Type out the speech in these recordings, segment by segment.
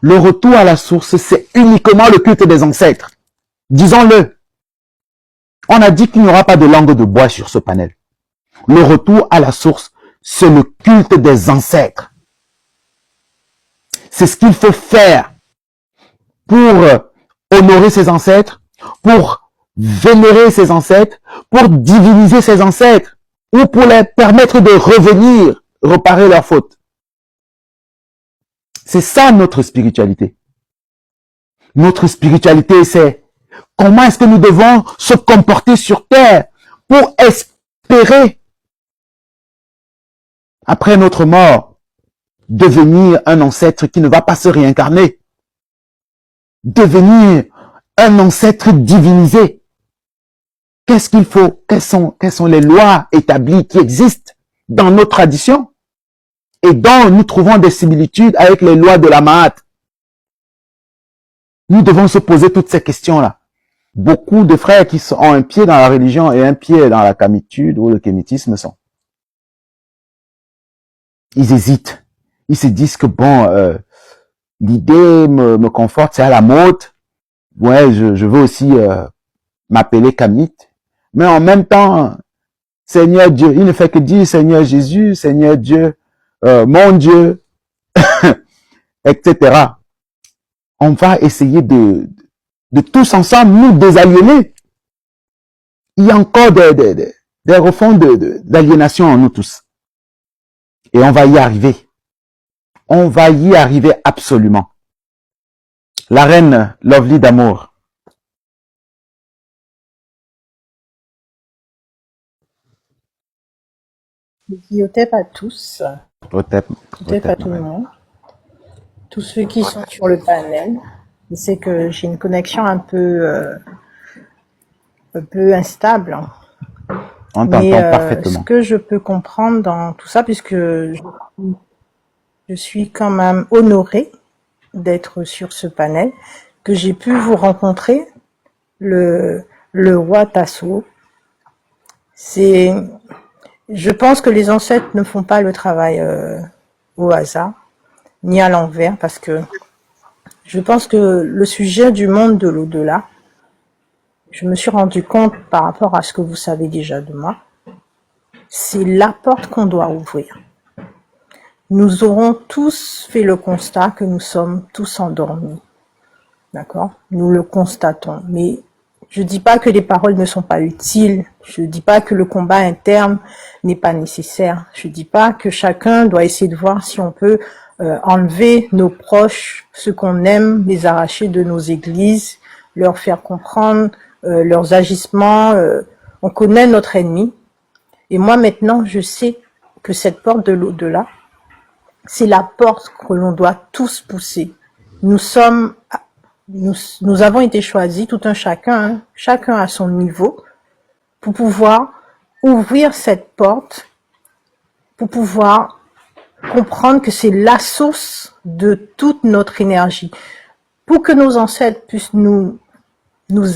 Le retour à la source, c'est uniquement le culte des ancêtres. Disons-le. On a dit qu'il n'y aura pas de langue de bois sur ce panel. Le retour à la source, c'est le culte des ancêtres. C'est ce qu'il faut faire pour honorer ses ancêtres, pour vénérer ses ancêtres, pour diviniser ses ancêtres, ou pour leur permettre de revenir, réparer leurs fautes. C'est ça notre spiritualité. Notre spiritualité, c'est comment est-ce que nous devons se comporter sur terre pour espérer, après notre mort, devenir un ancêtre qui ne va pas se réincarner, devenir un ancêtre divinisé. Qu'est-ce qu'il faut? Quelles sont les lois établies qui existent dans nos traditions et dont nous trouvons des similitudes avec les lois de la Mahat? Nous devons se poser toutes ces questions-là. Beaucoup de frères qui ont un pied dans la religion et un pied dans la kamitude ou le kémitisme ils hésitent. Ils se disent que bon, l'idée me conforte, c'est à la mode. Ouais, je veux aussi m'appeler kamite. Mais en même temps, Seigneur Dieu, il ne fait que dire Seigneur Jésus, Seigneur Dieu, mon Dieu, etc. On va essayer de tous ensemble nous désaliéner. Il y a encore des refonds d'aliénation en nous tous. Et on va y arriver. On va y arriver absolument. La reine Lovely d'amour. Biotep à tous. Otep À tout le monde. Tous ceux qui sont sur le panel. Je sais que j'ai une connexion un peu instable. On t'entend parfaitement. Ce que je peux comprendre dans tout ça, puisque je suis quand même honorée d'être sur ce panel, que j'ai pu vous rencontrer, le roi Tasso. Je pense que les ancêtres ne font pas le travail au hasard, ni à l'envers, parce que je pense que le sujet du monde de l'au-delà, je me suis rendu compte par rapport à ce que vous savez déjà de moi, c'est la porte qu'on doit ouvrir. Nous aurons tous fait le constat que nous sommes tous endormis. D'accord? Nous le constatons. Mais je dis pas que les paroles ne sont pas utiles. Je dis pas que le combat interne n'est pas nécessaire. Je dis pas que chacun doit essayer de voir si on peut enlever nos proches, ceux qu'on aime, les arracher de nos églises, leur faire comprendre leurs agissements. On connaît notre ennemi. Et moi maintenant, je sais que cette porte de l'au-delà, c'est la porte que l'on doit tous pousser. Nous avons été choisis, tout un chacun, chacun à son niveau, pour pouvoir ouvrir cette porte, pour pouvoir comprendre que c'est la source de toute notre énergie. Pour que nos ancêtres puissent nous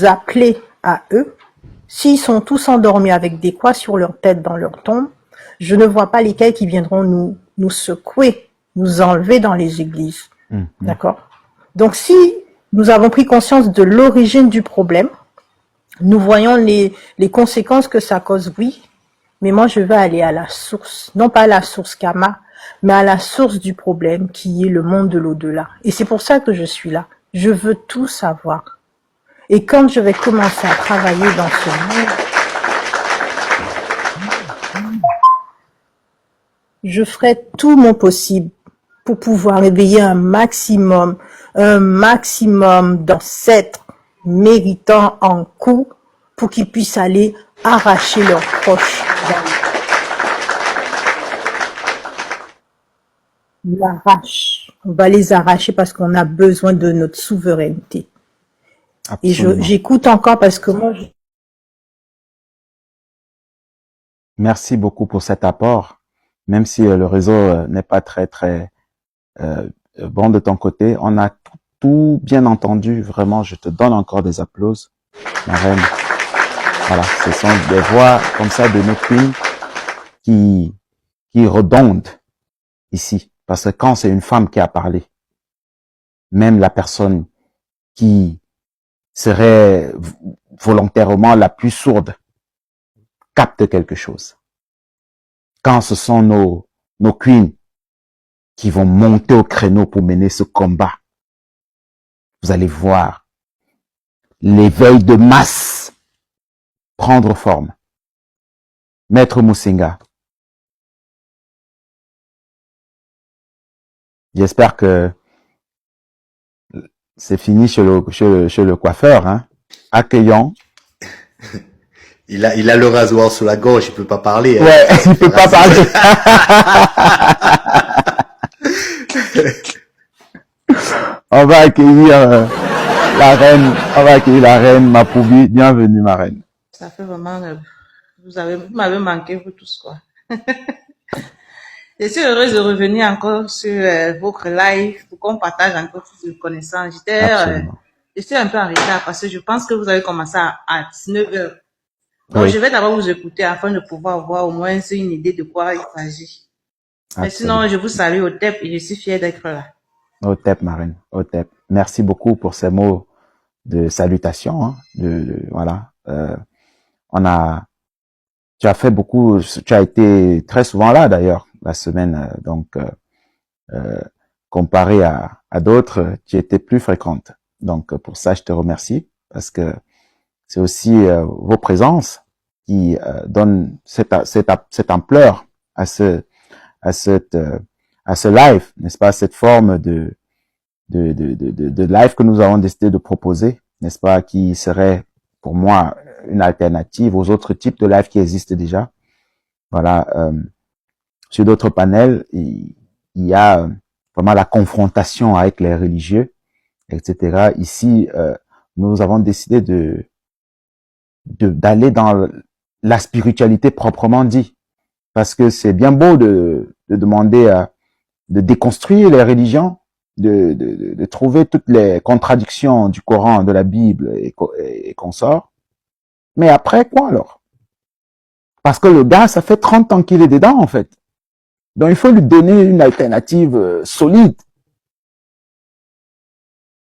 appeler à eux, s'ils sont tous endormis avec des croix sur leur tête dans leur tombe, je ne vois pas lesquels qui viendront nous secouer, nous enlever dans les églises. D'accord? Donc si nous avons pris conscience de l'origine du problème, nous voyons les conséquences que ça cause, oui, mais moi je veux aller à la source, non pas à la source karma, mais à la source du problème qui est le monde de l'au-delà. Et c'est pour ça que je suis là. Je veux tout savoir. Et quand je vais commencer à travailler dans ce monde, je ferai tout mon possible pour pouvoir éveiller un maximum d'ancêtres méritants en coup pour qu'ils puissent aller arracher leurs proches. On va les arracher parce qu'on a besoin de notre souveraineté. Absolument. Et j'écoute encore parce que moi... Merci beaucoup pour cet apport. Même si le réseau n'est pas très bon de ton côté, on a tout bien entendu. Vraiment, je te donne encore des applaudissements, ma reine. Voilà, ce sont des voix comme ça de nos queens qui redondent ici. Parce que quand c'est une femme qui a parlé, même la personne qui serait volontairement la plus sourde capte quelque chose. Quand ce sont nos queens qui vont monter au créneau pour mener ce combat, vous allez voir l'éveil de masse prendre forme. Maître Musinga, j'espère que c'est fini chez le coiffeur, hein. Accueillons. Il a le rasoir sous la gorge, il peut pas parler. Hein. Ouais, il peut pas parler. On va accueillir la reine Mapoubi. Bienvenue, ma reine. Ça fait vraiment, vous m'avez manqué, vous tous, quoi. Je suis heureuse de revenir encore sur votre live pour qu'on partage encore plus de connaissances. Je suis un peu en retard parce que je pense que vous avez commencé à 19 heures. Donc, je vais d'abord vous écouter afin de pouvoir avoir au moins une idée de quoi il s'agit. Mais sinon, je vous salue au TEP et je suis fière d'être là. Au TEP, ma reine, au TEP. Merci beaucoup pour ces mots de salutation. Hein, voilà. Tu as fait beaucoup, tu as été très souvent là d'ailleurs la semaine, donc comparé à d'autres, tu étais plus fréquente. Donc pour ça, je te remercie parce que c'est aussi vos présences qui donnent cette ampleur à ce live, n'est-ce pas, cette forme de live que nous avons décidé de proposer, n'est-ce pas, qui serait pour moi une alternative aux autres types de live qui existent déjà. Voilà, sur d'autres panels, il y a vraiment la confrontation avec les religieux, etc. Ici, nous avons décidé d'aller dans la spiritualité proprement dit, parce que c'est bien beau de demander de déconstruire les religions, de trouver toutes les contradictions du Coran, de la Bible et consorts. Mais après, quoi alors? Parce que le gars, ça fait 30 ans qu'il est dedans, en fait. Donc, il faut lui donner une alternative solide.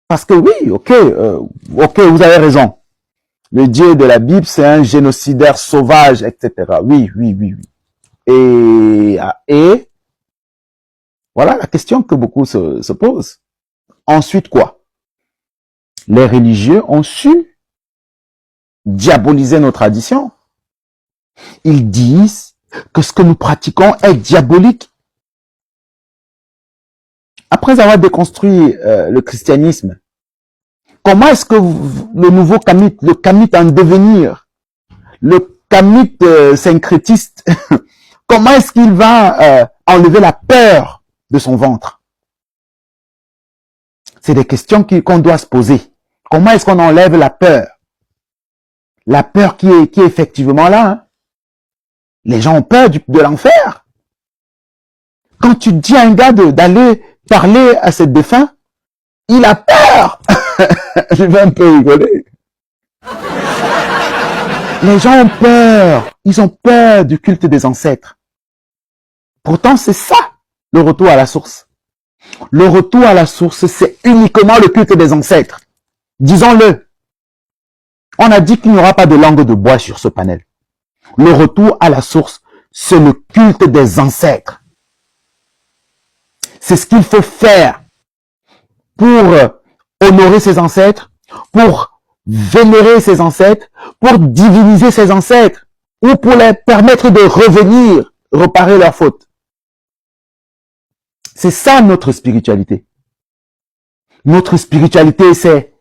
Parce que oui, ok, vous avez raison. Le Dieu de la Bible, c'est un génocidaire sauvage, etc. Oui. Et voilà la question que beaucoup se posent. Ensuite, quoi? Les religieux ont su diaboliser nos traditions. Ils disent que ce que nous pratiquons est diabolique. Après avoir déconstruit le christianisme, comment est-ce que le nouveau kamite, le kamite en devenir, le kamite syncrétiste, comment est-ce qu'il va enlever la peur de son ventre? C'est des questions qu'on doit se poser. Comment est-ce qu'on enlève la peur? La peur qui est effectivement là. Hein? Les gens ont peur de l'enfer. Quand tu dis à un gars d'aller parler à cette défunt, il a peur. Je vais un peu rigoler. Les gens ont peur. Ils ont peur du culte des ancêtres. Pourtant, c'est ça, le retour à la source. Le retour à la source, c'est uniquement le culte des ancêtres. Disons-le. On a dit qu'il n'y aura pas de langue de bois sur ce panel. Le retour à la source, c'est le culte des ancêtres. C'est ce qu'il faut faire pour honorer ses ancêtres, pour vénérer ses ancêtres, pour diviniser ses ancêtres, ou pour leur permettre de revenir, réparer leurs fautes. C'est ça notre spiritualité. Notre spiritualité, c'est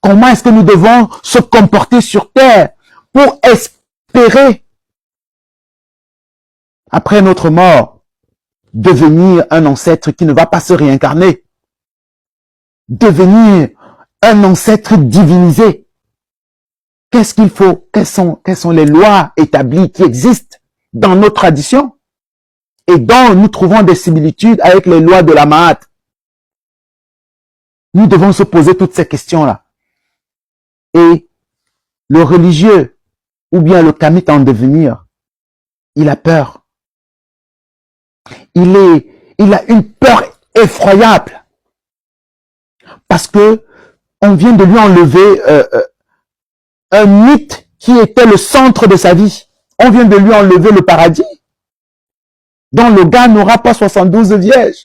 comment est-ce que nous devons se comporter sur terre pour espérer, après notre mort, devenir un ancêtre qui ne va pas se réincarner. Devenir un ancêtre divinisé. Qu'est-ce qu'il faut? Quelles sont les lois établies qui existent dans nos traditions et dont nous trouvons des similitudes avec les lois de la Mahat? Nous devons se poser toutes ces questions-là. Et le religieux, ou bien le kamite en devenir, il a peur. Il a une peur effroyable. Parce que on vient de lui enlever un mythe qui était le centre de sa vie. On vient de lui enlever le paradis. Donc le gars n'aura pas 72 vierges.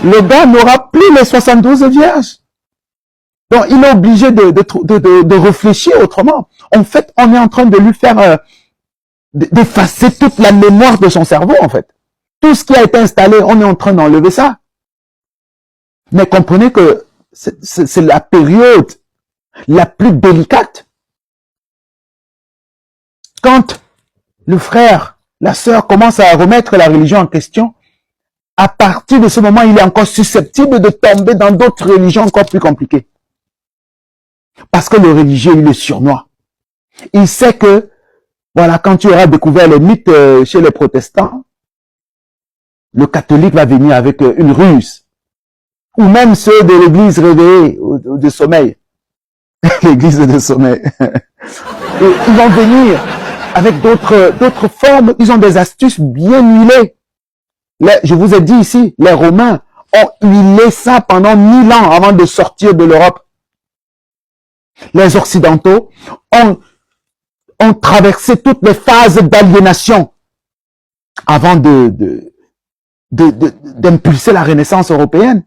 Le gars n'aura plus les 72 vierges. Donc il est obligé de réfléchir autrement. En fait, on est en train de lui faire d'effacer toute la mémoire de son cerveau, en fait. Tout ce qui a été installé, on est en train d'enlever ça. Mais comprenez que c'est la période la plus délicate. Quand le frère, la sœur commence à remettre la religion en question, à partir de ce moment, il est encore susceptible de tomber dans d'autres religions encore plus compliquées. Parce que le religieux, il est sournois. Il sait que, voilà, quand tu auras découvert les mythes chez les protestants, le catholique va venir avec une ruse. Ou même ceux de l'église réveillée, ou de sommeil. L'église de sommeil. Et ils vont venir avec d'autres formes. Ils ont des astuces bien huilées. Je vous ai dit ici, les Romains ont huilé ça pendant 1000 ans avant de sortir de l'Europe. Les Occidentaux ont traversé toutes les phases d'aliénation avant d'impulser la Renaissance européenne.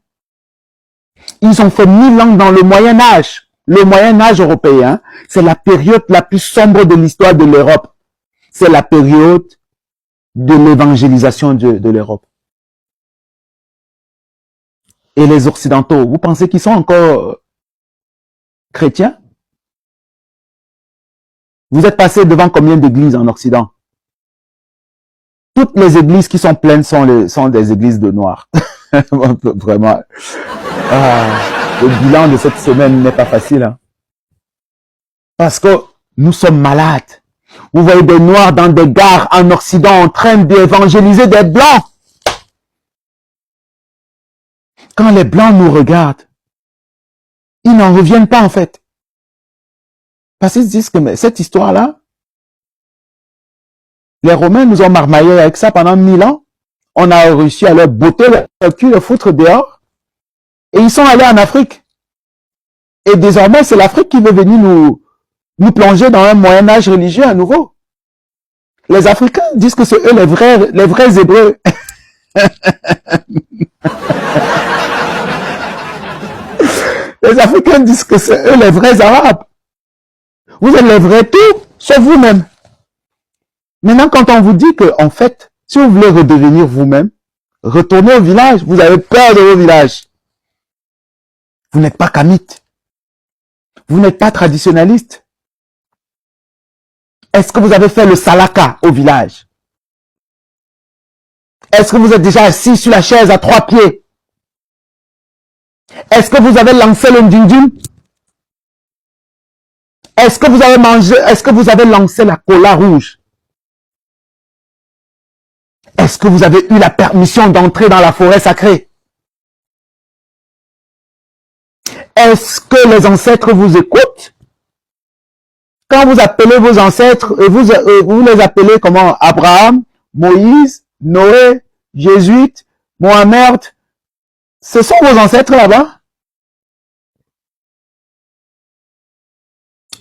Ils ont fait 1000 ans dans le Moyen Âge. Le Moyen Âge européen, c'est la période la plus sombre de l'histoire de l'Europe. C'est la période de l'évangélisation de l'Europe. Et les Occidentaux, vous pensez qu'ils sont encore chrétiens? Vous êtes passé devant combien d'églises en Occident? Toutes les églises qui sont pleines sont des églises de noirs. Vraiment. Le bilan de cette semaine n'est pas facile. Hein? Parce que nous sommes malades. Vous voyez des noirs dans des gares en Occident en train d'évangéliser des blancs. Quand les blancs nous regardent, ils n'en reviennent pas en fait. Parce qu'ils se disent que mais cette histoire-là, les Romains nous ont marmaillé avec ça pendant 1000 ans. On a réussi à leur botter le cul, le foutre dehors. Et ils sont allés en Afrique. Et désormais, c'est l'Afrique qui veut venir nous plonger dans un Moyen-Âge religieux à nouveau. Les Africains disent que c'est eux les vrais Hébreux. Les Africains disent que c'est eux les vrais Arabes. Vous êtes les vrais tout, sauf vous-même. Maintenant, quand on vous dit que, en fait, si vous voulez redevenir vous-même, retournez au village. Vous avez peur de vos villages. Vous n'êtes pas kamite. Vous n'êtes pas traditionnaliste. Est-ce que vous avez fait le salaka au village? Est-ce que vous êtes déjà assis sur la chaise à 3 pieds? Est-ce que vous avez lancé le ndindin? Est-ce que vous avez mangé? Est-ce que vous avez lancé la cola rouge? Est-ce que vous avez eu la permission d'entrer dans la forêt sacrée? Est-ce que les ancêtres vous écoutent? Quand vous appelez vos ancêtres, vous les appelez comment? Abraham, Moïse, Noé, Jésuite, Mohamed. Ce sont vos ancêtres là-bas.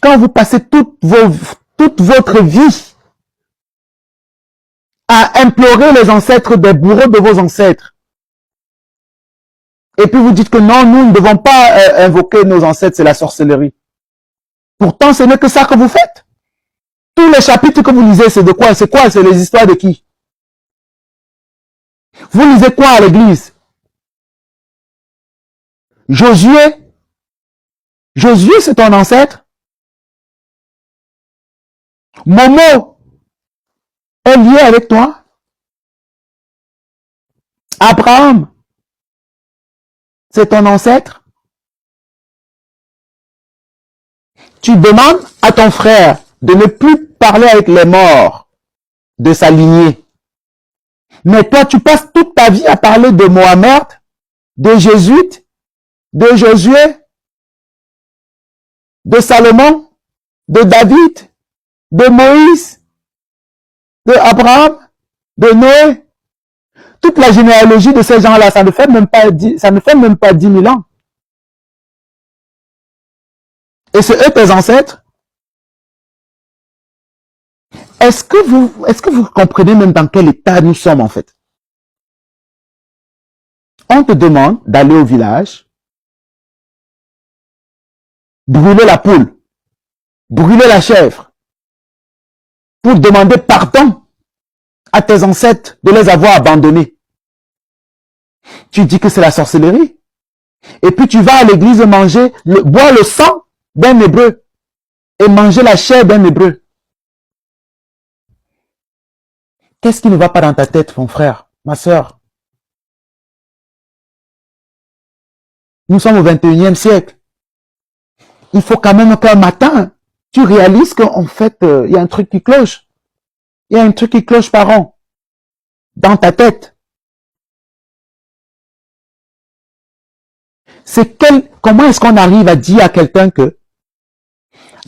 Quand vous passez toute votre vie à implorer les ancêtres des bourreaux de vos ancêtres, et puis vous dites que non, nous ne devons pas invoquer nos ancêtres, c'est la sorcellerie. Pourtant, ce n'est que ça que vous faites. Tous les chapitres que vous lisez, c'est de quoi? C'est quoi? C'est les histoires de qui? Vous lisez quoi à l'église? Josué? Josué, c'est ton ancêtre? Momo est lié avec toi? Abraham, c'est ton ancêtre? Tu demandes à ton frère de ne plus parler avec les morts de sa lignée. Mais toi, tu passes toute ta vie à parler de Mohamed, de Jésuite, de Josué, de Salomon, de David, de Moïse, de Abraham, de Noé. toute la généalogie de ces gens-là, ça ne fait même pas 10 000 ans. Et c'est eux tes ancêtres. Est-ce que vous comprenez même dans quel état nous sommes en fait? On te demande d'aller au village, brûler la poule, brûler la chèvre, pour demander pardon à tes ancêtres de les avoir abandonnés. Tu dis que c'est la sorcellerie. Et puis tu vas à l'église manger, boire le sang d'un hébreu et manger la chair d'un hébreu. Qu'est-ce qui ne va pas dans ta tête, mon frère, ma sœur? Nous sommes au 21e siècle. Il faut quand même qu'un matin, tu réalises qu'en fait, il y a un truc qui cloche. Il y a un truc qui cloche par an. Dans ta tête. Comment est-ce qu'on arrive à dire à quelqu'un que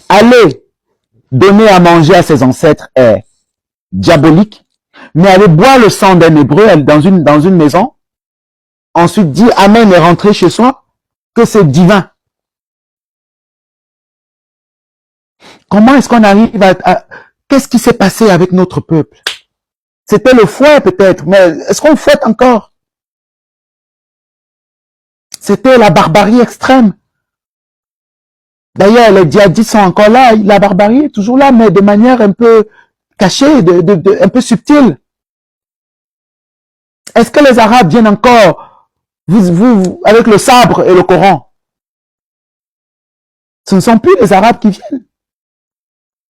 aller donner à manger à ses ancêtres est diabolique, mais aller boire le sang d'un hébreu dans une maison, ensuite dire amen et rentrer chez soi, que c'est divin. Comment est-ce qu'on arrive qu'est-ce qui s'est passé avec notre peuple? C'était le fouet peut-être, mais est-ce qu'on fouette encore? C'était la barbarie extrême. D'ailleurs, les djihadistes sont encore là, la barbarie est toujours là, mais de manière un peu cachée, un peu subtile. Est-ce que les Arabes viennent encore, avec le sabre et le Coran? Ce ne sont plus les Arabes qui viennent.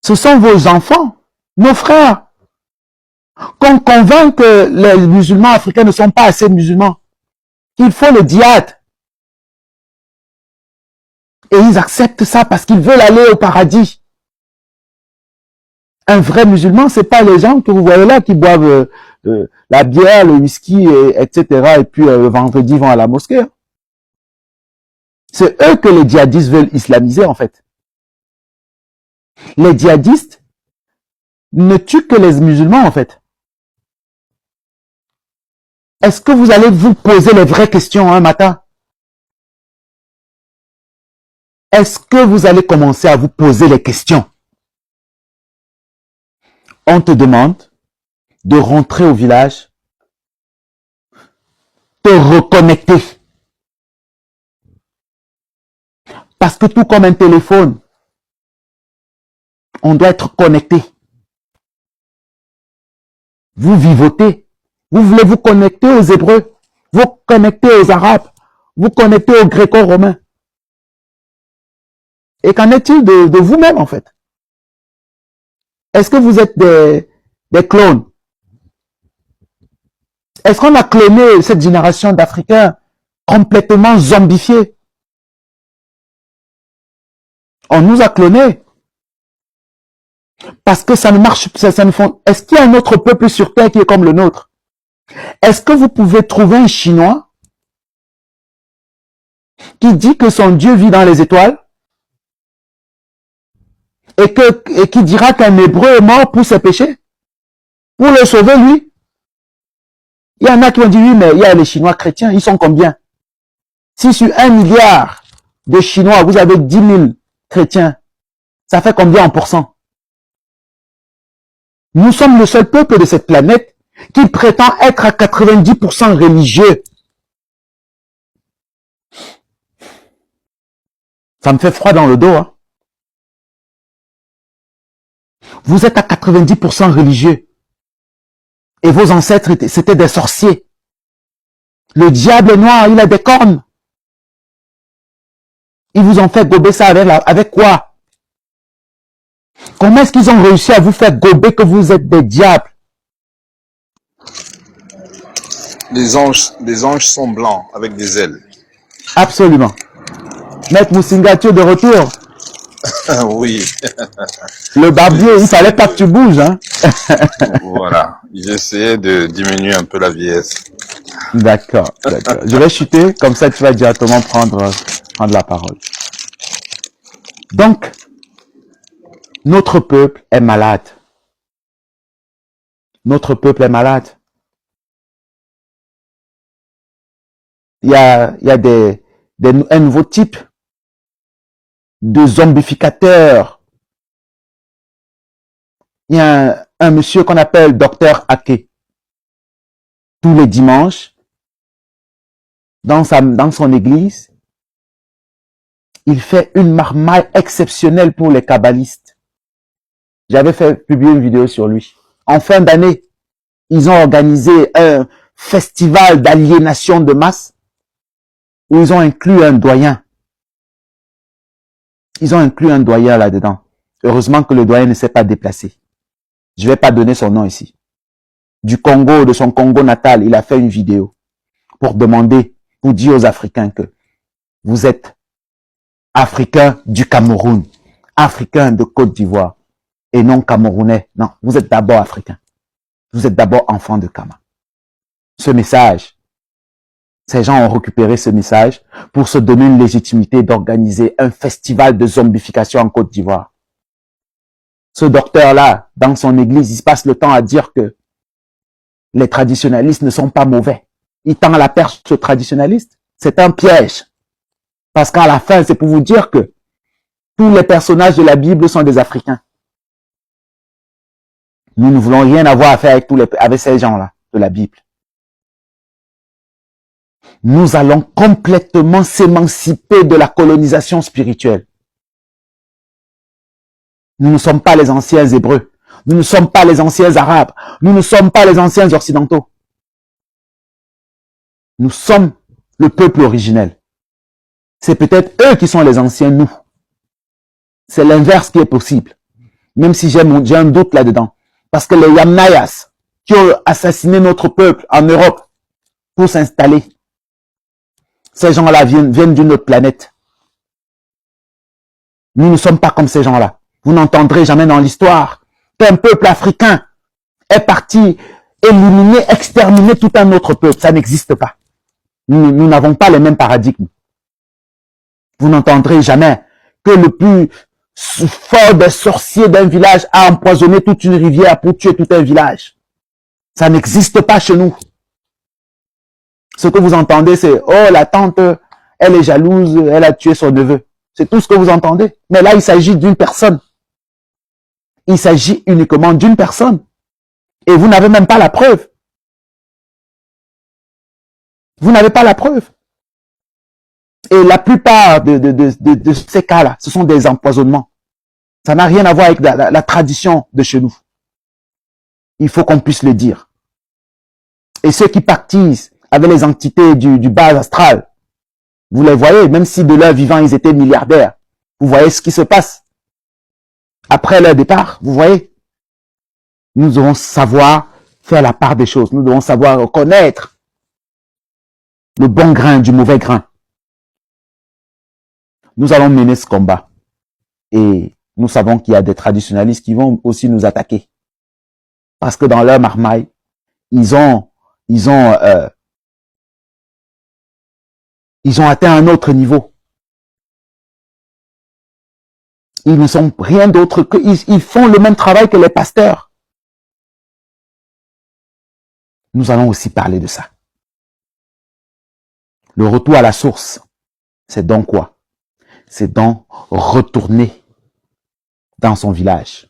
Ce sont vos enfants, nos frères, qu'on convainc que les musulmans africains ne sont pas assez musulmans, qu'il faut le djihad. Et ils acceptent ça parce qu'ils veulent aller au paradis. Un vrai musulman, c'est pas les gens que vous voyez là qui boivent la bière, le whisky, etc. Et puis le vendredi vont à la mosquée. C'est eux que les djihadistes veulent islamiser en fait. Les djihadistes ne tuent que les musulmans en fait. Est-ce que vous allez vous poser les vraies questions un matin? Est-ce que vous allez commencer à vous poser les questions? On te demande de rentrer au village, te reconnecter. Parce que tout comme un téléphone, on doit être connecté. Vous vivotez. Vous voulez vous connecter aux Hébreux, vous connecter aux Arabes, vous connecter aux Gréco-Romains. Et qu'en est-il de vous-même en fait? Est-ce que vous êtes des clones? Est-ce qu'on a cloné cette génération d'Africains complètement zombifiés? On nous a clonés. Parce que ça ne marche, ça ne font. Est-ce qu'il y a un autre peuple sur Terre qui est comme le nôtre? Est-ce que vous pouvez trouver un Chinois qui dit que son Dieu vit dans les étoiles et qui dira qu'un Hébreu est mort pour ses péchés? Pour le sauver, lui? Il y en a qui ont dit oui, mais il y a les Chinois chrétiens, ils sont combien? Si sur 1 milliard de Chinois, vous avez 10 000 chrétiens, ça fait combien en pourcent? Nous sommes le seul peuple de cette planète qui prétend être à 90% religieux. Ça me fait froid dans le dos. Hein. Vous êtes à 90% religieux. Et vos ancêtres, c'était des sorciers. Le diable est noir, il a des cornes. Ils vous ont fait gober ça avec quoi? Comment est-ce qu'ils ont réussi à vous faire gober que vous êtes des diables? Les anges sont blancs avec des ailes. Absolument. Maître Moussinga, tu es de retour. Oui. Le barbier, il fallait pas que tu bouges. Hein. Voilà. J'essayais de diminuer un peu la vieillesse. D'accord, d'accord. Je vais chuter, comme ça tu vas directement prendre la parole. Donc, notre peuple est malade. Notre peuple est malade. il y a un nouveau type de zombificateur. Il y a un monsieur qu'on appelle Docteur Ake. Tous les dimanches, dans son église, il fait une marmaille exceptionnelle pour les kabbalistes. J'avais publié une vidéo sur lui. En fin d'année, ils ont organisé un festival d'aliénation de masse où ils ont inclus un doyen. Ils ont inclus un doyen là-dedans. Heureusement que le doyen ne s'est pas déplacé. Je ne vais pas donner son nom ici. Du Congo, de son Congo natal, il a fait une vidéo pour demander, pour dire aux Africains que vous êtes Africains du Cameroun, Africains de Côte d'Ivoire et non Camerounais. Non, vous êtes d'abord Africains. Vous êtes d'abord enfants de Kama. Ce message, ces gens ont récupéré ce message pour se donner une légitimité d'organiser un festival de zombification en Côte d'Ivoire. Ce docteur-là, dans son église, il se passe le temps à dire que les traditionalistes ne sont pas mauvais. Il tend la perche aux traditionalistes. C'est un piège. Parce qu'à la fin, c'est pour vous dire que tous les personnages de la Bible sont des Africains. Nous ne voulons rien avoir à faire avec ces gens-là de la Bible. Nous allons complètement s'émanciper de la colonisation spirituelle. Nous ne sommes pas les anciens Hébreux. Nous ne sommes pas les anciens Arabes. Nous ne sommes pas les anciens Occidentaux. Nous sommes le peuple originel. C'est peut-être eux qui sont les anciens, nous. C'est l'inverse qui est possible. Même si j'ai un doute là-dedans. Parce que les Yamnayas qui ont assassiné notre peuple en Europe pour s'installer, ces gens-là viennent d'une autre planète. Nous ne sommes pas comme ces gens-là. Vous n'entendrez jamais dans l'histoire qu'un peuple africain est parti éliminer, exterminer tout un autre peuple. Ça n'existe pas. Nous n'avons pas les mêmes paradigmes. Vous n'entendrez jamais que le plus fort des sorciers d'un village a empoisonné toute une rivière pour tuer tout un village. Ça n'existe pas chez nous. Ce que vous entendez, c'est « Oh, la tante, elle est jalouse, elle a tué son neveu. » C'est tout ce que vous entendez. Mais là, il s'agit d'une personne. Il s'agit uniquement d'une personne. Et vous n'avez même pas la preuve. Vous n'avez pas la preuve. Et la plupart de ces cas-là, ce sont des empoisonnements. Ça n'a rien à voir avec la tradition de chez nous. Il faut qu'on puisse le dire. Et ceux qui pactisent avec les entités du bas astral, vous les voyez, même si de leur vivant ils étaient milliardaires, vous voyez ce qui se passe. Après leur départ, vous voyez. Nous devons savoir faire la part des choses. Nous devons savoir reconnaître le bon grain du mauvais grain. Nous allons mener ce combat. Et nous savons qu'il y a des traditionalistes qui vont aussi nous attaquer. Parce que dans leur marmaille, ils ont atteint un autre niveau. Ils ne sont rien d'autre que, ils font le même travail que les pasteurs. Nous allons aussi parler de ça. Le retour à la source, c'est donc quoi? C'est donc retourner dans son village.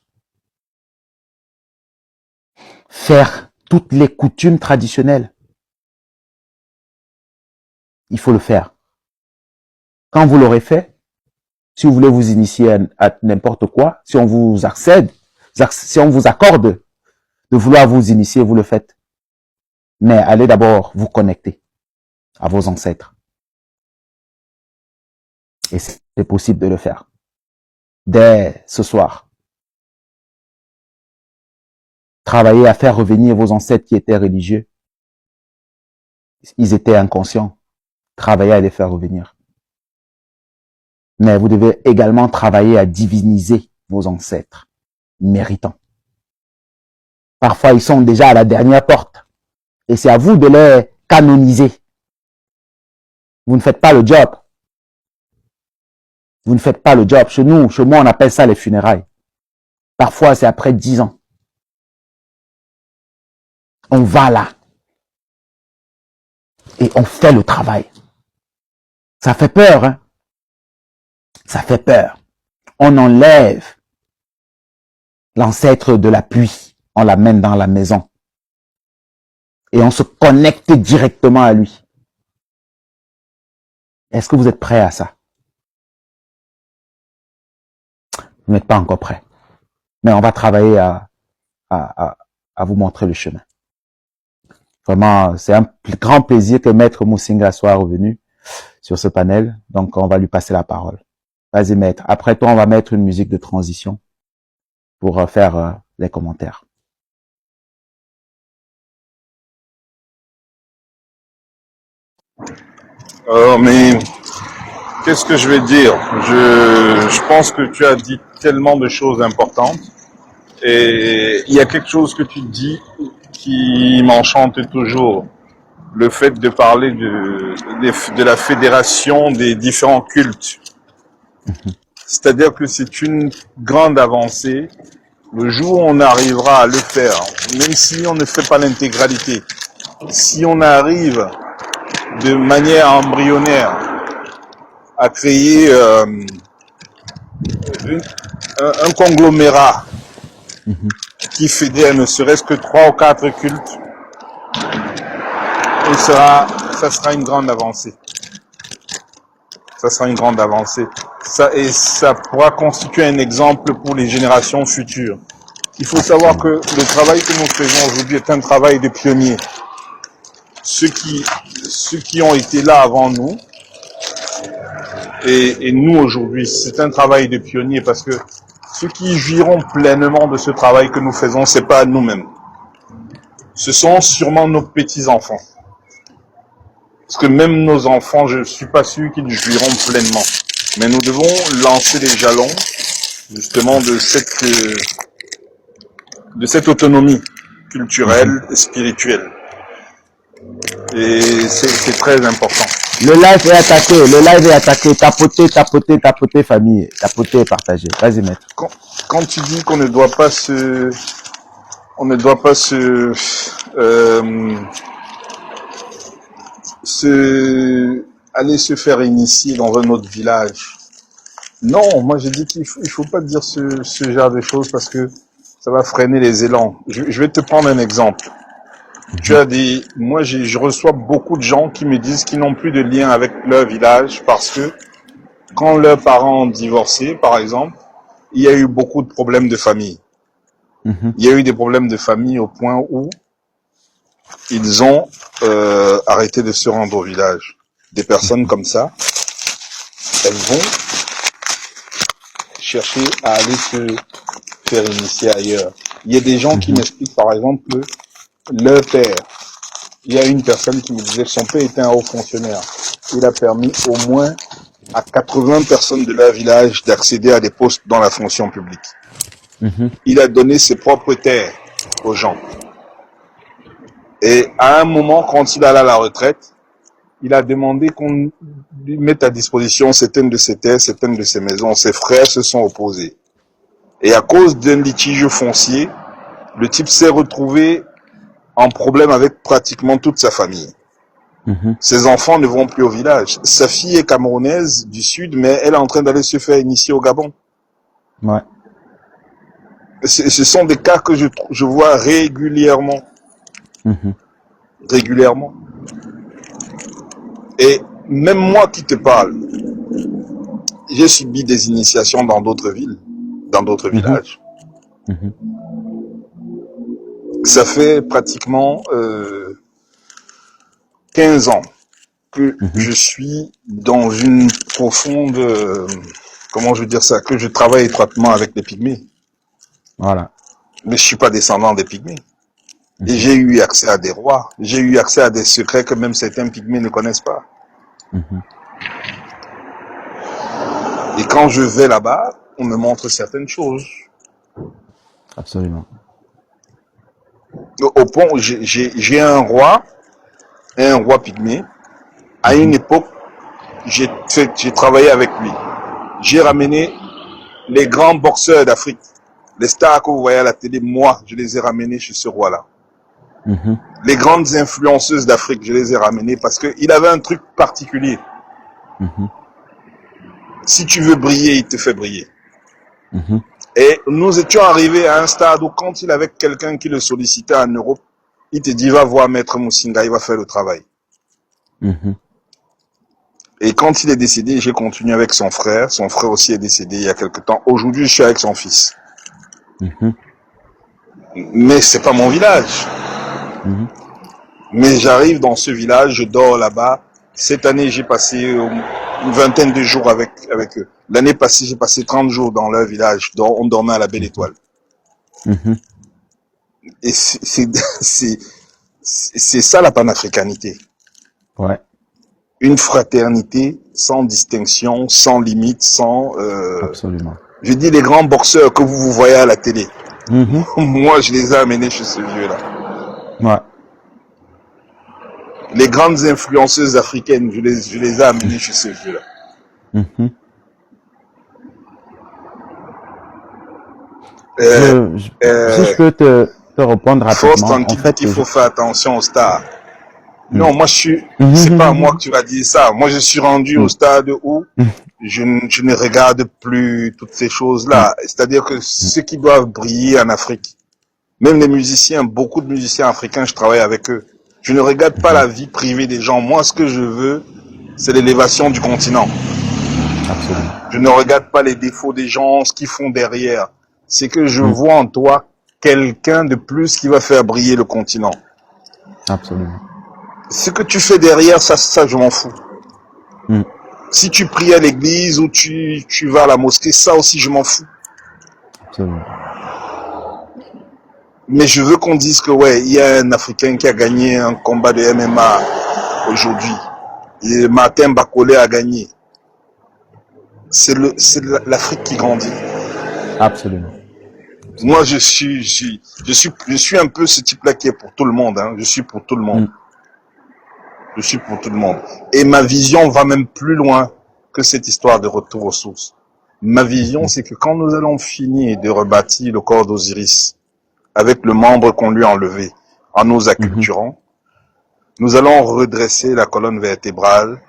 Faire toutes les coutumes traditionnelles. Il faut le faire. Quand vous l'aurez fait, si vous voulez vous initier à n'importe quoi, si on vous accorde de vouloir vous initier, vous le faites. Mais allez d'abord vous connecter à vos ancêtres. Et c'est possible de le faire. Dès ce soir. Travaillez à faire revenir vos ancêtres qui étaient religieux. Ils étaient inconscients. Travaillez à les faire revenir. Mais vous devez également travailler à diviniser vos ancêtres méritants. Parfois, ils sont déjà à la dernière porte. Et c'est à vous de les canoniser. Vous ne faites pas le job. Vous ne faites pas le job. Chez moi, on appelle ça les funérailles. Parfois, c'est après 10 ans. On va là. Et on fait le travail. Ça fait peur, hein. Ça fait peur. On enlève l'ancêtre de la pluie, on l'amène dans la maison. Et on se connecte directement à lui. Est-ce que vous êtes prêts à ça? Vous n'êtes pas encore prêts. Mais on va travailler à vous montrer le chemin. Vraiment, c'est un grand plaisir que Maître Musinga soit revenu sur ce panel. Donc, on va lui passer la parole. Vas-y, Maître. Après toi, on va mettre une musique de transition pour faire les commentaires. Mais qu'est-ce que je vais dire? Je pense que tu as dit tellement de choses importantes. Et il y a quelque chose que tu dis qui m'enchante toujours. Le fait de parler de la fédération des différents cultes. C'est-à-dire que c'est une grande avancée. Le jour où on arrivera à le faire, même si on ne fait pas l'intégralité, si on arrive de manière embryonnaire à créer un conglomérat qui fédère ne serait-ce que 3 ou 4 cultes, ça sera une grande avancée. Ça sera une grande avancée. Ça pourra constituer un exemple pour les générations futures. Il faut savoir que le travail que nous faisons aujourd'hui est un travail de pionniers. Ceux qui ont été là avant nous, et nous aujourd'hui, c'est un travail de pionniers parce que ceux qui jouiront pleinement de ce travail que nous faisons, c'est pas nous-mêmes. Ce sont sûrement nos petits-enfants. Parce que même nos enfants, je suis pas sûr qu'ils jouiront pleinement. Mais nous devons lancer les jalons, justement, de cette autonomie culturelle et spirituelle. Et c'est très important. Le live est attaqué, Tapotez, famille. Tapotez et partagez. Vas-y, Maître. Quand tu dis qu'on ne doit pas aller se faire initier dans un autre village. Non, moi j'ai dit qu'il faut pas dire ce genre de choses parce que ça va freiner les élans. Je vais te prendre un exemple. Moi je reçois beaucoup de gens qui me disent qu'ils n'ont plus de lien avec leur village parce que quand leurs parents ont divorcé, par exemple, il y a eu beaucoup de problèmes de famille. Il y a eu des problèmes de famille au point où ils ont arrêté de se rendre au village. Des personnes comme ça, elles vont chercher à aller se faire initier ailleurs. Il y a des gens qui m'expliquent par exemple que leur père, il y a une personne qui me disait que son père était un haut fonctionnaire. Il a permis au moins à 80 personnes de leur village d'accéder à des postes dans la fonction publique. Il a donné ses propres terres aux gens. Et à un moment, quand il allait à la retraite, il a demandé qu'on lui mette à disposition certaines de ses terres, certaines de ses maisons. Ses frères se sont opposés. Et à cause d'un litige foncier, le type s'est retrouvé en problème avec pratiquement toute sa famille. Ses enfants ne vont plus au village. Sa fille est camerounaise du sud, mais elle est en train d'aller se faire initier au Gabon. Ouais. Ce sont des cas que je vois régulièrement. Régulièrement. Et même moi qui te parle, j'ai subi des initiations dans d'autres villes, dans d'autres villages. Ça fait pratiquement 15 ans que je suis dans une profonde, comment je veux dire ça, que je travaille étroitement avec les pygmées. Voilà. Mais je suis pas descendant des pygmées. Et j'ai eu accès à des rois. J'ai eu accès à des secrets que même certains pygmées ne connaissent pas. Et quand je vais là-bas, on me montre certaines choses. Absolument. Au point où j'ai un roi pygmée. À une époque, j'ai travaillé avec lui. J'ai ramené les grands boxeurs d'Afrique. Les stars que vous voyez à la télé, moi, je les ai ramenés chez ce roi-là. Les grandes influenceuses d'Afrique, je les ai ramenées parce qu'il avait un truc particulier. Mhm. Si tu veux briller, il te fait briller. Mhm. Et nous étions arrivés à un stade où quand il avait quelqu'un qui le sollicitait en Europe, il te dit, va voir Maître Moussinga, il va faire le travail. Mhm. Et quand il est décédé, j'ai continué avec son frère. Son frère aussi est décédé il y a quelque temps. Aujourd'hui, je suis avec son fils. Mhm. Mais c'est pas mon village. Mhm. Mais j'arrive dans ce village, je dors là-bas. Cette année, j'ai passé une vingtaine de jours avec eux. L'année passée, j'ai passé 30 jours dans leur village. On dormait à la Belle Étoile. Mhm. Et c'est ça la panafricanité. Ouais, Une fraternité sans distinction, sans limite, sans... absolument. Je dis les grands boxeurs que vous voyez à la télé. Mhm. Moi, je les ai amenés chez ce vieux-là. Ouais. Les grandes influenceuses africaines, je les ai amenées chez ce vieux-là. Mhm. Euh, Si je peux te répondre Force rapidement, en Tranquille dit fait, qu'il faut faire attention aux stars. Mm. Non, moi je suis... Mhm. C'est pas à moi que tu vas dire ça. Moi, je suis rendu au stade où je ne regarde plus toutes ces choses-là. C'est-à-dire que ceux qui doivent briller en Afrique, même les musiciens, beaucoup de musiciens africains, je travaille avec eux. Je ne regarde pas la vie privée des gens. Moi, ce que je veux, c'est l'élévation du continent. Absolument. Je ne regarde pas les défauts des gens, ce qu'ils font derrière. C'est que je Mm. vois en toi quelqu'un de plus qui va faire briller le continent. Absolument. Ce que tu fais derrière, ça je m'en fous. Mm. Si tu pries à l'église ou tu vas à la mosquée, ça aussi je m'en fous. Absolument. Mais je veux qu'on dise que ouais, il y a un Africain qui a gagné un combat de MMA aujourd'hui. Et Martin Bakolé a gagné. C'est l'Afrique qui grandit. Absolument. Moi, je suis un peu ce type-là qui est pour tout le monde. Hein. Je suis pour tout le monde. Mm. Je suis pour tout le monde. Et ma vision va même plus loin que cette histoire de retour aux sources. Ma vision, c'est que quand nous allons finir de rebâtir le corps d'Osiris avec le membre qu'on lui a enlevé en nous acculturant, nous allons redresser la colonne vertébrale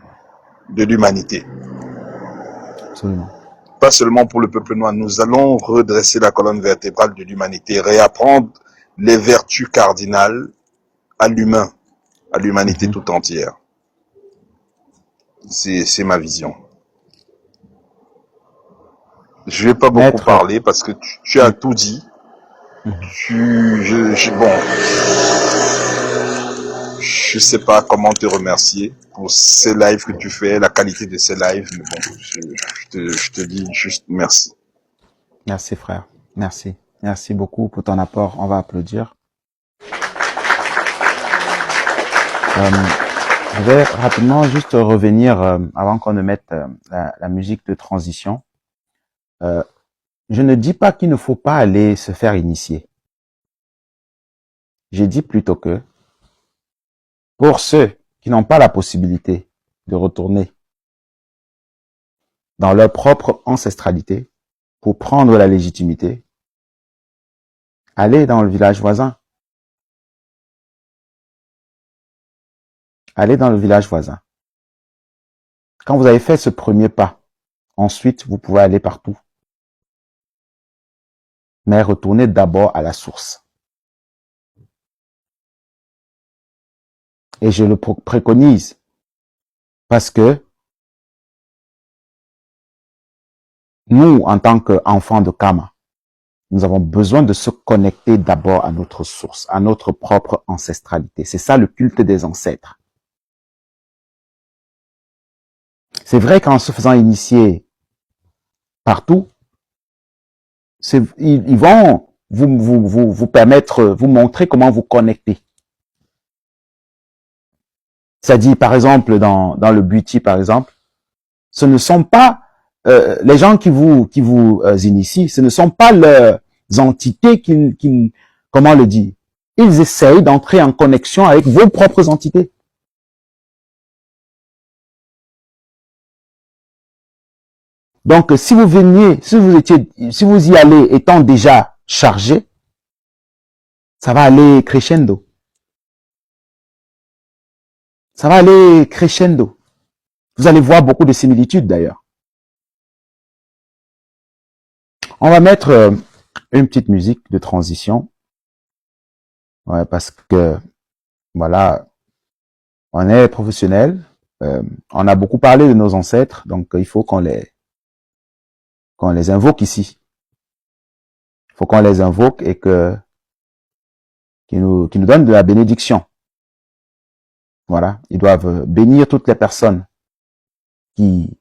de l'humanité. Absolument. Pas seulement pour le peuple noir, nous allons redresser la colonne vertébrale de l'humanité, réapprendre les vertus cardinales à l'humain, à l'humanité tout entière. C'est ma vision. Je vais pas beaucoup Maître. parler parce que tu as tout dit. Bon, je sais pas comment te remercier pour ces lives que tu fais, la qualité de ces lives, mais bon, je te dis juste merci. Merci frère, merci. Merci beaucoup pour ton apport, on va applaudir. Je vais rapidement juste revenir, avant qu'on ne mette la musique de transition. Je ne dis pas qu'il ne faut pas aller se faire initier. J'ai dit plutôt que pour ceux qui n'ont pas la possibilité de retourner dans leur propre ancestralité pour prendre la légitimité, allez dans le village voisin. Allez dans le village voisin. Quand vous avez fait ce premier pas, ensuite vous pouvez aller partout. Mais retournez d'abord à la source. Et je le préconise parce que nous, en tant qu'enfants de Kama, nous avons besoin de se connecter d'abord à notre source, à notre propre ancestralité. C'est ça le culte des ancêtres. C'est vrai qu'en se faisant initier partout, ils vont vous permettre, vous montrer comment vous connecter. C'est-à-dire, par exemple, dans le Bwiti, par exemple, ce ne sont pas les gens qui vous initient, ce ne sont pas leurs entités comment le dire, ils essayent d'entrer en connexion avec vos propres entités. Donc, si vous y allez étant déjà chargé, ça va aller crescendo. Ça va aller crescendo. Vous allez voir beaucoup de similitudes d'ailleurs. On va mettre une petite musique de transition. Ouais, parce que, voilà, on est professionnels. On a beaucoup parlé de nos ancêtres, donc il faut qu'on les invoque ici. Il faut qu'on les invoque et qu'ils nous donnent de la bénédiction. Voilà, ils doivent bénir toutes les personnes qui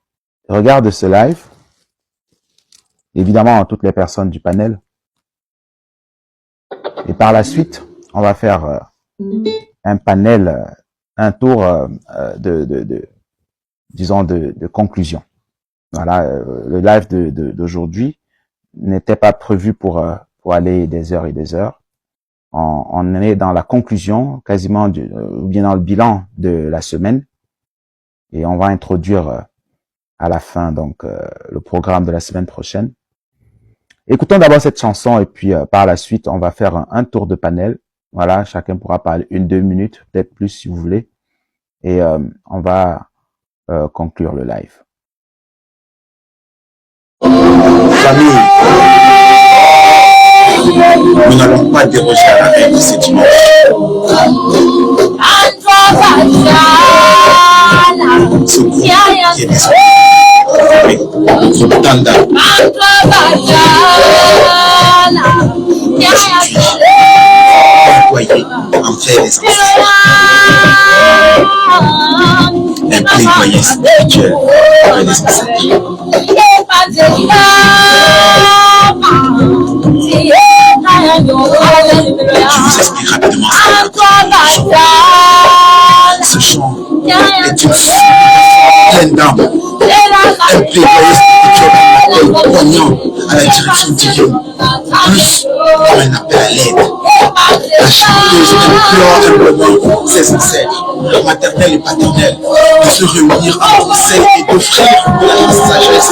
regardent ce live. Évidemment, toutes les personnes du panel. Et par la suite, on va faire un panel, un tour disons, de conclusion. Voilà, le live d'aujourd'hui n'était pas prévu pour aller des heures et des heures. On est dans la conclusion, quasiment, ou bien dans le bilan de la semaine. Et on va introduire à la fin, donc, le programme de la semaine prochaine. Écoutons d'abord cette chanson et puis par la suite, on va faire un tour de panel. Voilà, chacun pourra parler 1-2 minutes, peut-être plus si vous voulez. Et on va conclure le live. Famille, nous n'allons pas déroger à la règle ce dimanche. Ce groupe qui est désormais Tanda. Employé en fait des enfants. Un plaidoyer spirituel auprès des ancêtres. Je vous explique rapidement ce chant est une flûte pleine d'âme. Un plaidoyer spirituel poignant à la direction divine, plus comme un appel à l'aide. La chanteuse implore humblement ses ancêtres, maternels et paternels, de se réunir en conseil et d'offrir de la sagesse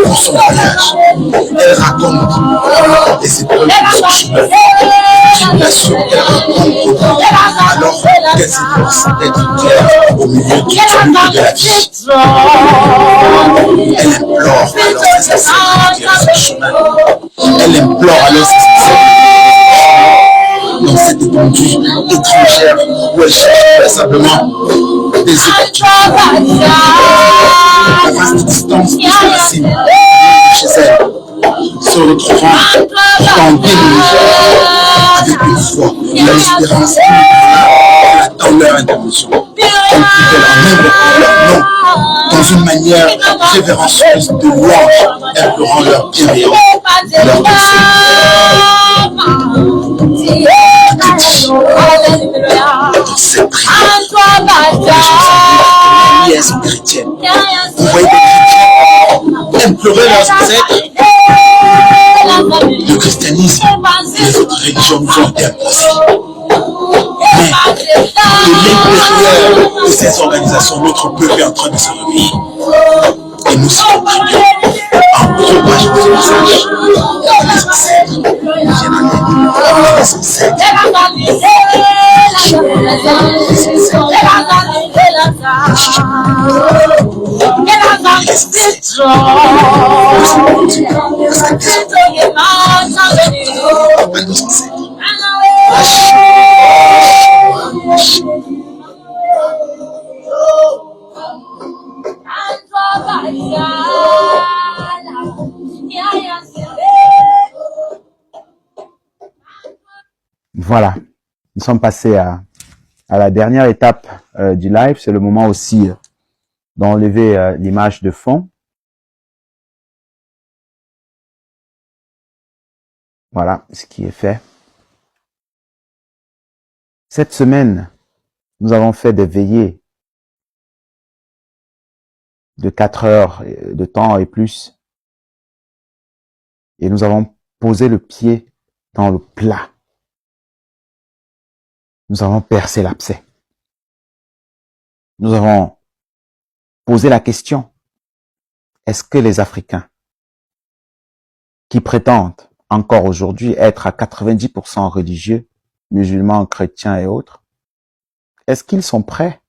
pour son voyage. Elle raconte des épreuves de son chemin, des tribulations qu'elle rencontre alors qu'elle s'efforce d'être claire au milieu du tumulte de la vie. Elle implore alors ses ancêtres de guérir son chemin. Elle implore alors ses ancêtres dans cette étendue étrangère où elle cherche simplement des opportunités. La vaste distance de ses racines chez elle, se retrouvant pourtant démunie avec une foi, une espérance inoubliable dans leur intervention. Elle dit en invoquant leur nom dans une manière révérencieuse de louange, implorant leur bienveillance, leur conseil. Dans cette prière, les liaisons chrétiennes, vous voyez des chrétiens implorer leurs ancêtres. Le christianisme et les autres religions nous ont été imposées. Mais de l'intérieur de ces organisations, notre peuple est en train de se réveiller. Et nous y contribuons en propageant ce message. Les ancêtres viennent en aide. Les ancêtres. Voilà, nous sommes passés à la dernière étape du live. C'est le moment aussi d'enlever l'image de fond. Voilà ce qui est fait. Cette semaine, nous avons fait des veillées de 4 heures de temps et plus. Et nous avons posé le pied dans le plat. Nous avons percé l'abcès. Nous avons posé la question, est-ce que les Africains qui prétendent encore aujourd'hui être à 90% religieux, musulmans, chrétiens et autres, est-ce qu'ils sont prêts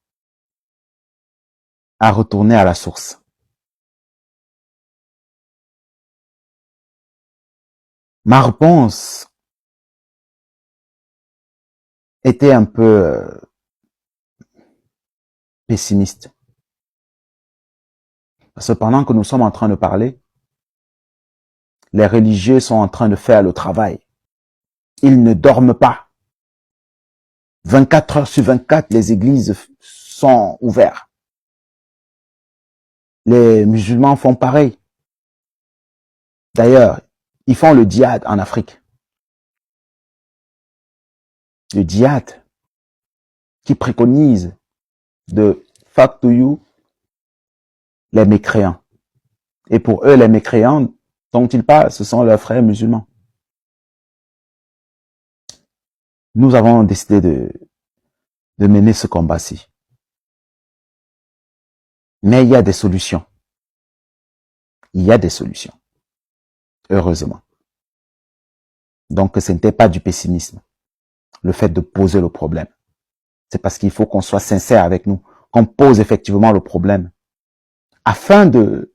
à retourner à la source. Ma réponse était un peu pessimiste. Parce que pendant que nous sommes en train de parler, les religieux sont en train de faire le travail. Ils ne dorment pas. 24 heures sur 24, les églises sont ouvertes. Les musulmans font pareil. D'ailleurs, ils font le djihad en Afrique. Le djihad qui préconise de fuck to you les mécréants. Et pour eux, les mécréants dont ils parlent, ce sont leurs frères musulmans. Nous avons décidé de mener ce combat-ci. Mais il y a des solutions. Il y a des solutions. Heureusement. Donc, ce n'était pas du pessimisme. Le fait de poser le problème. C'est parce qu'il faut qu'on soit sincère avec nous, qu'on pose effectivement le problème, afin de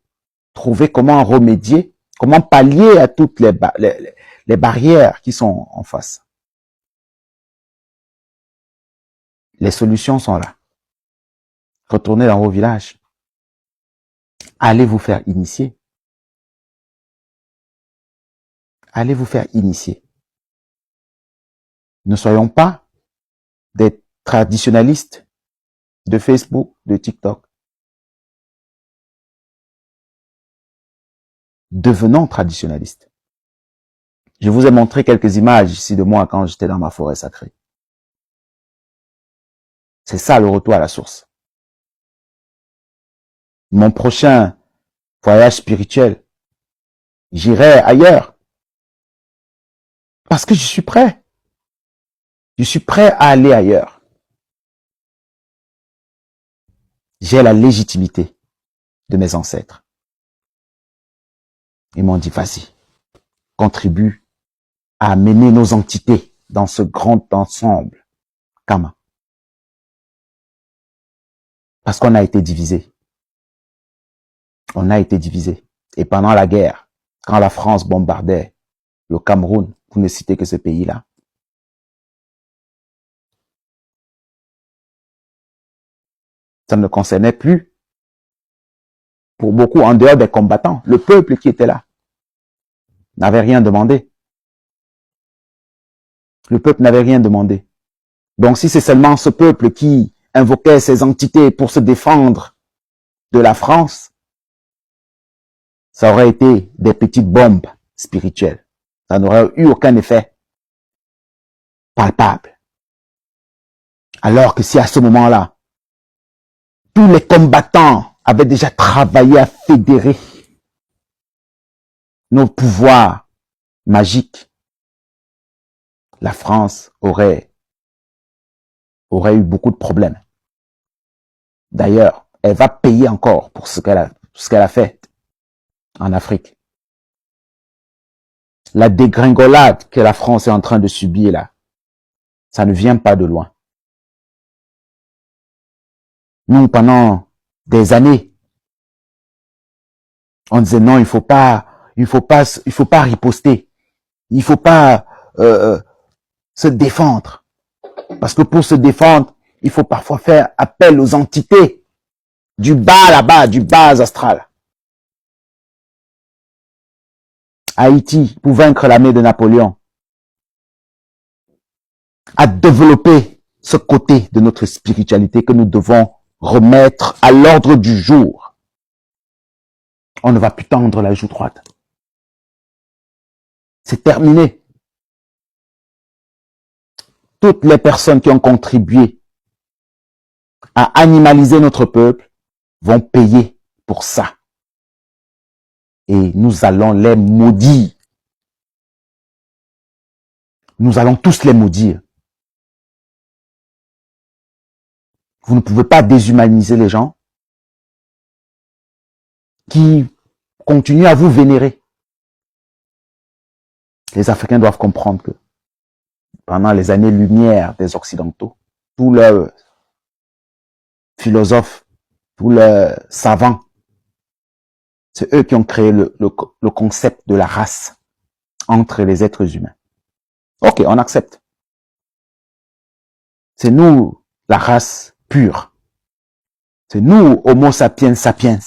trouver comment remédier, comment pallier à toutes les barrières qui sont en face. Les solutions sont là. Retournez dans vos villages. Allez vous faire initier. Allez vous faire initier. Ne soyons pas des traditionalistes de Facebook, de TikTok. Devenons traditionalistes. Je vous ai montré quelques images ici de moi quand j'étais dans ma forêt sacrée. C'est ça le retour à la source. Mon prochain voyage spirituel, j'irai ailleurs. Parce que je suis prêt. Je suis prêt à aller ailleurs. J'ai la légitimité de mes ancêtres. Ils m'ont dit, vas-y, contribue à mener nos entités dans ce grand ensemble, Kama. Parce qu'on a été divisés. On a été divisés. Et pendant la guerre, quand la France bombardait le Cameroun, pour ne citer que ce pays-là, ça ne concernait plus, pour beaucoup, en dehors des combattants, le peuple qui était là n'avait rien demandé. Le peuple n'avait rien demandé. Donc si c'est seulement ce peuple qui invoquait ces entités pour se défendre de la France, ça aurait été des petites bombes spirituelles. Ça n'aurait eu aucun effet palpable. Alors que si à ce moment-là, tous les combattants avaient déjà travaillé à fédérer nos pouvoirs magiques, la France aurait eu beaucoup de problèmes. D'ailleurs, elle va payer encore pour ce qu'elle a fait en Afrique. La dégringolade que la France est en train de subir là, ça ne vient pas de loin. Nous, pendant des années, on disait non, il faut pas riposter. Il faut pas se défendre. Parce que pour se défendre, il faut parfois faire appel aux entités du bas là-bas, du bas astral. Haïti, pour vaincre l'armée de Napoléon, a développé ce côté de notre spiritualité que nous devons remettre à l'ordre du jour. On ne va plus tendre la joue droite. C'est terminé. Toutes les personnes qui ont contribué à animaliser notre peuple vont payer pour ça. Et nous allons les maudire. Nous allons tous les maudire. Vous ne pouvez pas déshumaniser les gens qui continuent à vous vénérer. Les Africains doivent comprendre que pendant les années-lumière des Occidentaux, tous leurs philosophes tous les savants. C'est eux qui ont créé le concept de la race entre les êtres humains. Ok, on accepte. C'est nous, la race pure. C'est nous, Homo sapiens sapiens.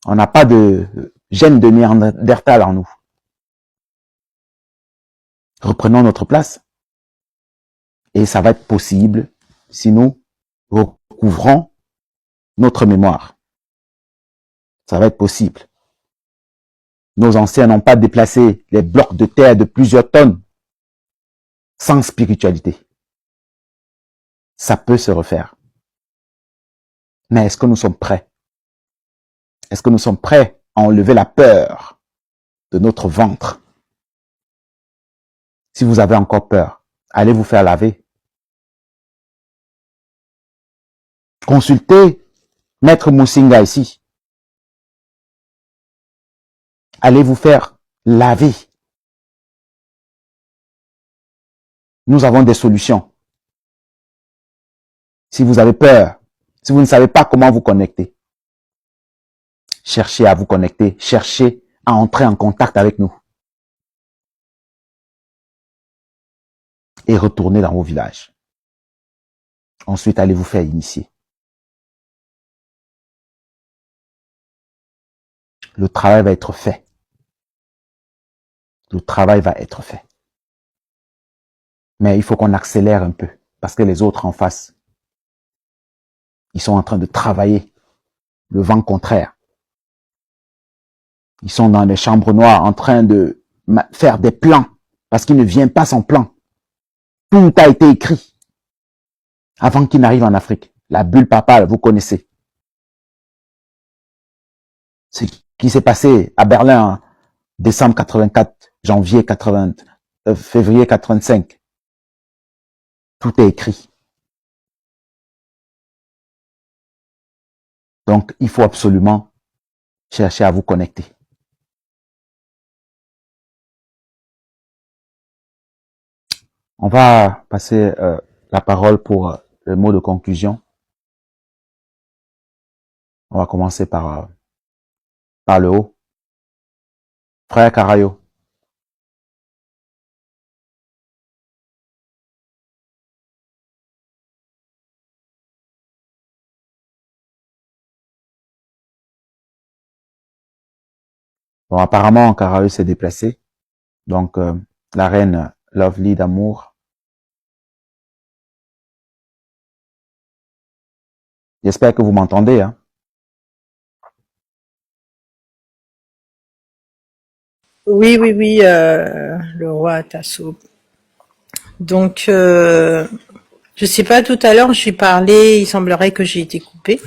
On n'a pas de gène de Néandertal en nous. Reprenons notre place. Et ça va être possible si nous recouvrons notre mémoire. Ça va être possible. Nos anciens n'ont pas déplacé les blocs de terre de plusieurs tonnes sans spiritualité. Ça peut se refaire. Mais est-ce que nous sommes prêts? Est-ce que nous sommes prêts à enlever la peur de notre ventre? Si vous avez encore peur, allez vous faire laver. Consultez Maître Musinga ici. Allez vous faire laver. Nous avons des solutions. Si vous avez peur, si vous ne savez pas comment vous connecter, cherchez à vous connecter, cherchez à entrer en contact avec nous. Et retournez dans vos villages. Ensuite, allez vous faire initier. Le travail va être fait. Le travail va être fait. Mais il faut qu'on accélère un peu, parce que les autres en face, ils sont en train de travailler le vent contraire. Ils sont dans les chambres noires en train de faire des plans, parce qu'il ne vient pas sans plan. Tout a été écrit avant qu'il n'arrive en Afrique. La bulle papale, vous connaissez. Ce qui s'est passé à Berlin en décembre 84, janvier 80, février 85. Tout est écrit. Donc, il faut absolument chercher à vous connecter. On va passer la parole pour le mot de conclusion. On va commencer par le haut. Frère Carayo. Bon, apparemment, Carayo s'est déplacé. Donc, la reine Lovely d'amour. J'espère que vous m'entendez, hein. Oui, le roi Tasso. Donc, je sais pas, tout à l'heure, j'ai parlé, il semblerait que j'ai été coupée.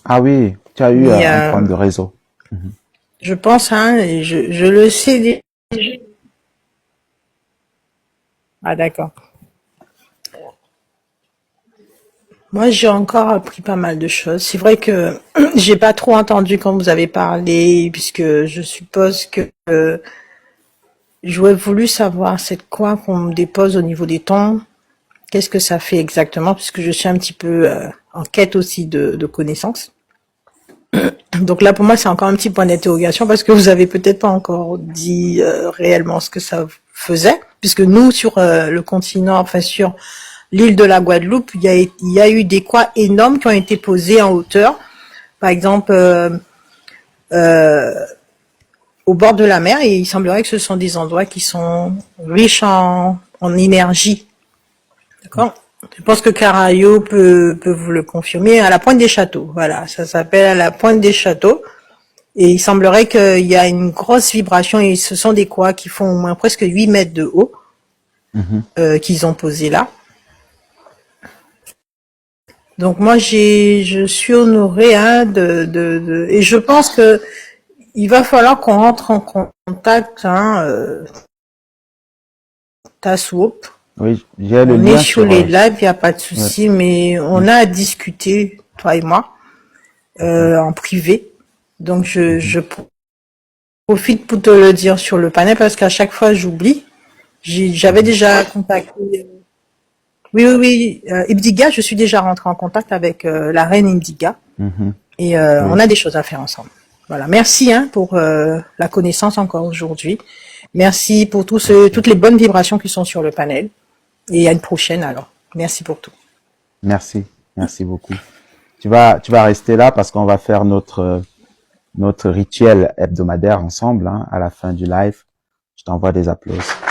Ah oui, tu as eu Mais, un problème de réseau. je pense, hein, et je le sais déjà. Ah, d'accord. Moi, j'ai encore appris pas mal de choses. C'est vrai que j'ai pas trop entendu quand vous avez parlé, puisque je suppose que j'aurais voulu savoir c'est quoi qu'on me dépose au niveau des tons. Qu'est-ce que ça fait exactement, puisque je suis un petit peu en quête aussi de connaissances. Donc là, pour moi, c'est encore un petit point d'interrogation, parce que vous avez peut-être pas encore dit réellement ce que ça faisait, puisque nous, sur le continent, enfin sur l'île de la Guadeloupe, il y a eu des croix énormes qui ont été posées en hauteur. Par exemple, au bord de la mer, et il semblerait que ce sont des endroits qui sont riches en énergie. D'accord? Je pense que Carayo peut vous le confirmer, à la Pointe des Châteaux. Voilà, ça s'appelle à la Pointe des Châteaux. Et il semblerait qu'il y a une grosse vibration, et ce sont des croix qui font au moins presque 8 mètres de haut, qu'ils ont posées là. Donc moi, je suis honorée, hein, et je pense que il va falloir qu'on rentre en contact, hein, Taswop. Oui, j'ai le On lien est sur les lives, il n'y a pas de souci, mais on a à discuter, toi et moi, en privé. Donc je profite pour te le dire sur le panel, parce qu'à chaque fois j'oublie. J'avais déjà contacté Oui. Ibdiga, je suis déjà rentrée en contact avec la reine Ibdiga. Et on a des choses à faire ensemble. Voilà. Merci pour la connaissance encore aujourd'hui. Merci pour toutes les bonnes vibrations qui sont sur le panel. Et à une prochaine alors. Merci pour tout. Merci beaucoup. Tu vas rester là parce qu'on va faire notre rituel hebdomadaire ensemble à la fin du live. Je t'envoie des applaudissements.